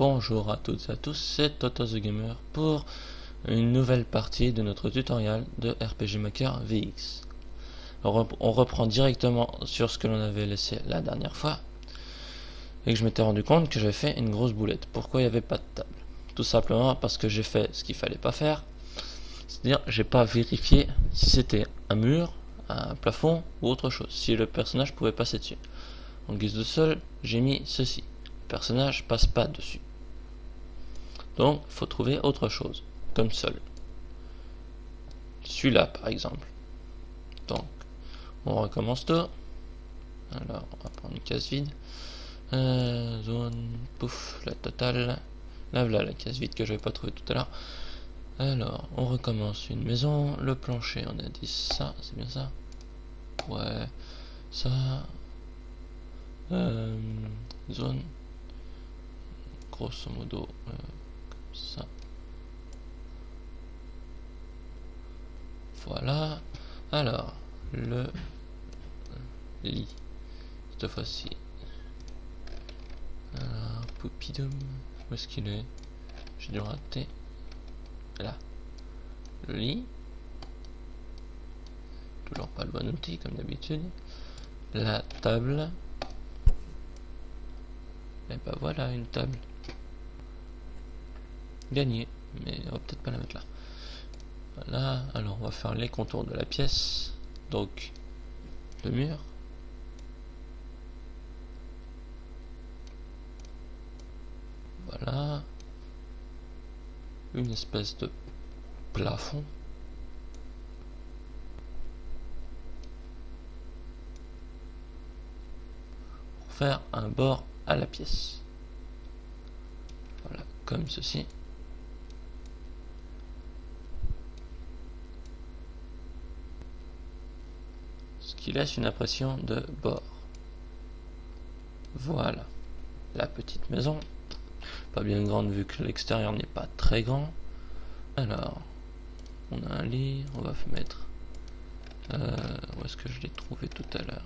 Bonjour à toutes et à tous, c'est Toto the Gamer pour une nouvelle partie de notre tutoriel de RPG Maker VX. Alors, on reprend directement sur ce que l'on avait laissé la dernière fois et que je m'étais rendu compte que j'avais fait une grosse boulette. Pourquoi il n'y avait pas de table? Tout simplement parce que j'ai fait ce qu'il fallait pas faire, c'est-à-dire j'ai pas vérifié si c'était un mur, un plafond ou autre chose, si le personnage pouvait passer dessus. En guise de sol, j'ai mis ceci. Le personnage passe pas dessus. Donc, il faut trouver autre chose, comme sol. Celui-là, par exemple. Donc, on recommence tout. Alors, on va prendre une case vide. Zone, pouf, la totale. Là, voilà la case vide que je n'avais pas trouvé tout à l'heure. Alors, on recommence une maison. Le plancher, on a dit ça, c'est bien ça? Ouais, ça. Zone. Grosso modo, comme ça. Voilà. Alors, le lit. Cette fois-ci. Alors, poupidoum. Où est-ce qu'il est? J'ai dû rater. Là. Le lit. Toujours pas le bon outil, comme d'habitude. La table. Et bah voilà, une table. Gagné. Mais on va peut-être pas la mettre là. Voilà, alors on va faire les contours de la pièce, donc le mur, voilà, une espèce de plafond, pour faire un bord à la pièce, voilà, comme ceci. Qui laisse une impression de bord. Voilà la petite maison, pas bien grande vu que l'extérieur n'est pas très grand. Alors on a un lit, on va mettre où est-ce que je l'ai trouvé tout à l'heure,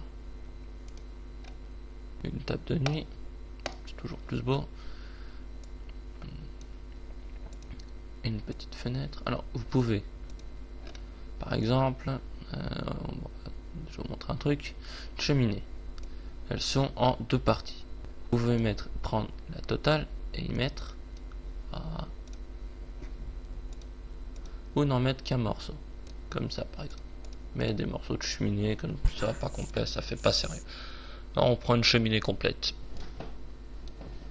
une table de nuit, c'est toujours plus beau, une petite fenêtre. Alors vous pouvez par exemple je vais vous montrer un truc. Cheminée. Elles sont en deux parties. Vous pouvez prendre la totale et y mettre ou n'en mettre qu'un morceau. Comme ça par exemple. Mais des morceaux de cheminée comme ça, pas complet, ça fait pas sérieux. Là, on prend une cheminée complète.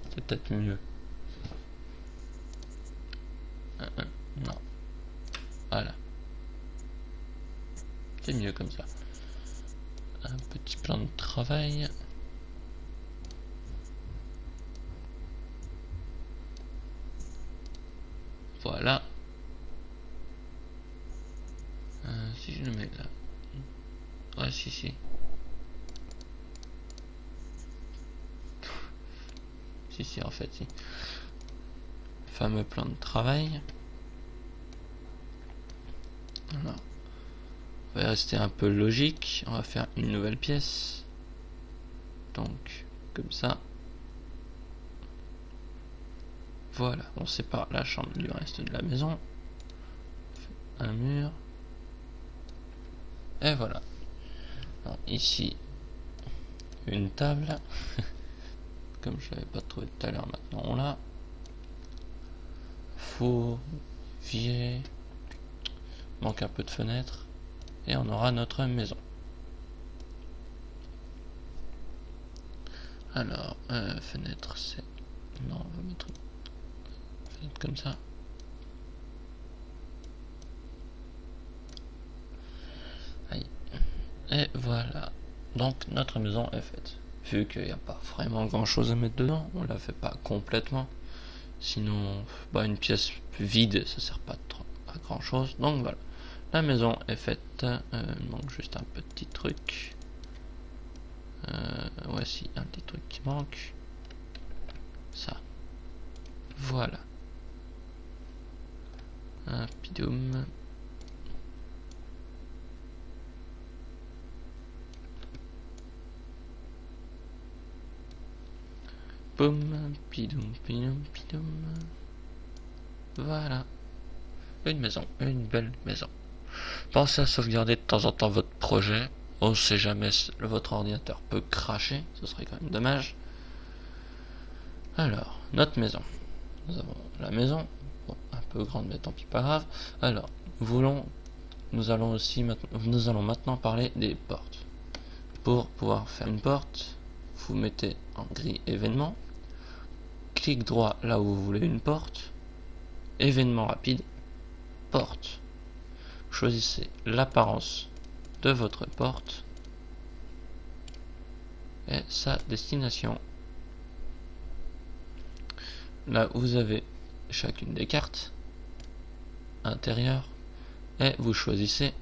C'est peut-être mieux. Non. Voilà. C'est mieux comme ça. Un petit plan de travail. Voilà. Si je le mets là. Ouais, si. Si, en fait, si. Fameux plan de travail. Alors. On va rester un peu logique, on va faire une nouvelle pièce, donc comme ça, voilà, on sépare la chambre du reste de la maison, un mur, et voilà. Alors, ici, une table, comme je l'avais pas trouvé tout à l'heure, maintenant on l'a, four, vier, manque un peu de fenêtre. Et on aura notre maison. Alors, fenêtre, c'est... Non, on va mettre une fenêtre comme ça. Aïe. Et voilà. Donc, notre maison est faite. Vu qu'il n'y a pas vraiment grand chose à mettre dedans, on la fait pas complètement. Sinon, une pièce vide, ça sert pas à grand chose. Donc voilà. La maison est faite, il manque juste un petit truc. Voici un petit truc qui manque. Ça. Voilà. Un pidoum. Poum, pidoum, pidoum, pidoum. Voilà. Une maison, une belle maison. Pensez à sauvegarder de temps en temps votre projet. On sait jamais, votre ordinateur peut cracher, ce serait quand même dommage. Alors, notre maison. Nous avons la maison, bon, un peu grande mais tant pis, pas grave. Alors, nous allons maintenant parler des portes. Pour pouvoir faire une porte, vous mettez en grille événement, clic droit là où vous voulez une porte, événement rapide, porte. Choisissez l'apparence de votre porte et sa destination. Là vous avez chacune des cartes intérieures et vous choisissez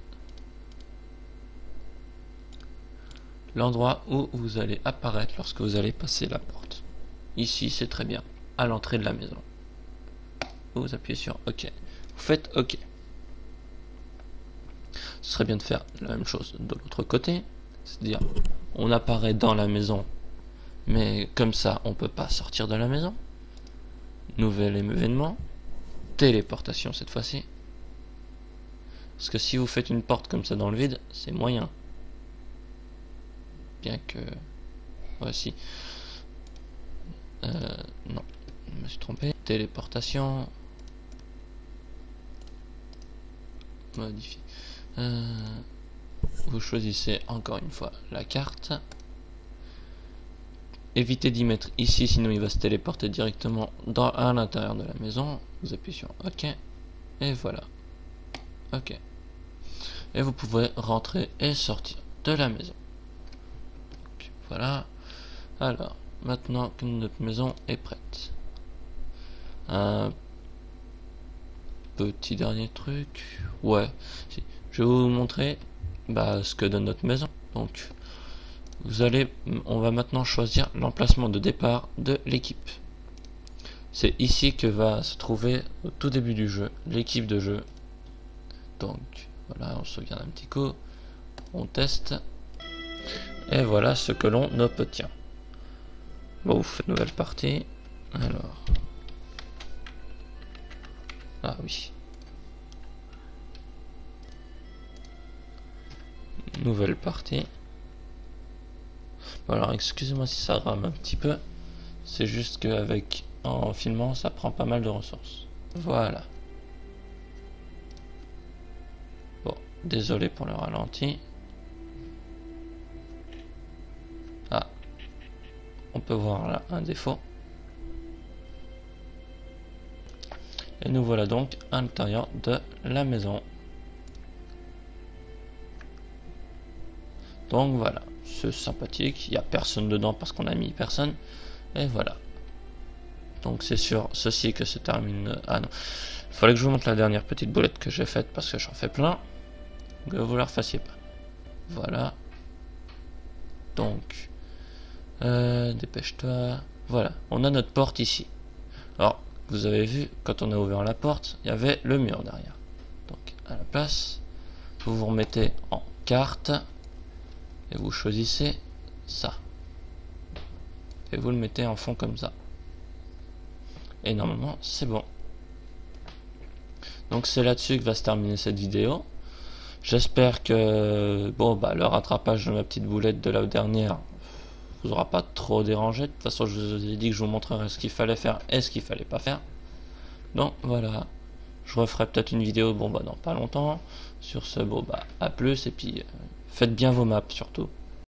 l'endroit où vous allez apparaître lorsque vous allez passer la porte. Ici c'est très bien, à l'entrée de la maison. Vous appuyez sur OK. Vous faites OK. Ce serait bien de faire la même chose de l'autre côté, c'est-à-dire on apparaît dans la maison, mais comme ça on peut pas sortir de la maison. Nouvel événement, téléportation cette fois-ci. Parce que si vous faites une porte comme ça dans le vide, c'est moyen. Bien que... Voici. Non, je me suis trompé. Téléportation. Modifier. Vous choisissez encore une fois la carte. Évitez d'y mettre ici, sinon il va se téléporter directement à l'intérieur de la maison. Vous appuyez sur OK. Et voilà. OK. Et vous pouvez rentrer et sortir de la maison. Donc, voilà. Alors, maintenant que notre maison est prête. Un petit dernier truc. Ouais. Je vais vous montrer ce que donne notre maison. Donc, on va maintenant choisir l'emplacement de départ de l'équipe. C'est ici que va se trouver au tout début du jeu l'équipe de jeu. Donc voilà, on sauvegarde un petit coup, on teste et voilà ce que l'on obtient. Bon, vous faites nouvelle partie. Alors, ah oui, nouvelle partie. Bon, alors excusez-moi si ça rame un petit peu, c'est juste qu'avec en filmant ça prend pas mal de ressources. Voilà. Bon, désolé pour le ralenti. Ah, on peut voir là un défaut. Et nous voilà donc à l'intérieur de la maison. Donc voilà, c'est sympathique, il n'y a personne dedans parce qu'on a mis personne. Et voilà. Donc c'est sur ceci que se termine... Ah non, il fallait que je vous montre la dernière petite boulette que j'ai faite parce que j'en fais plein. Que vous la refassiez pas. Voilà. Donc, dépêche-toi. Voilà, on a notre porte ici. Alors, vous avez vu, quand on a ouvert la porte, il y avait le mur derrière. Donc, à la place, vous vous remettez en carte et vous choisissez ça. Et vous le mettez en fond comme ça. Et normalement, c'est bon. Donc, c'est là-dessus que va se terminer cette vidéo. J'espère que le rattrapage de ma petite boulette de la dernière vous aura pas trop dérangé. De toute façon, je vous ai dit que je vous montrerai ce qu'il fallait faire et ce qu'il fallait pas faire. Donc voilà, je referai peut-être une vidéo dans pas longtemps. Sur ce, à plus et puis faites bien vos maps surtout.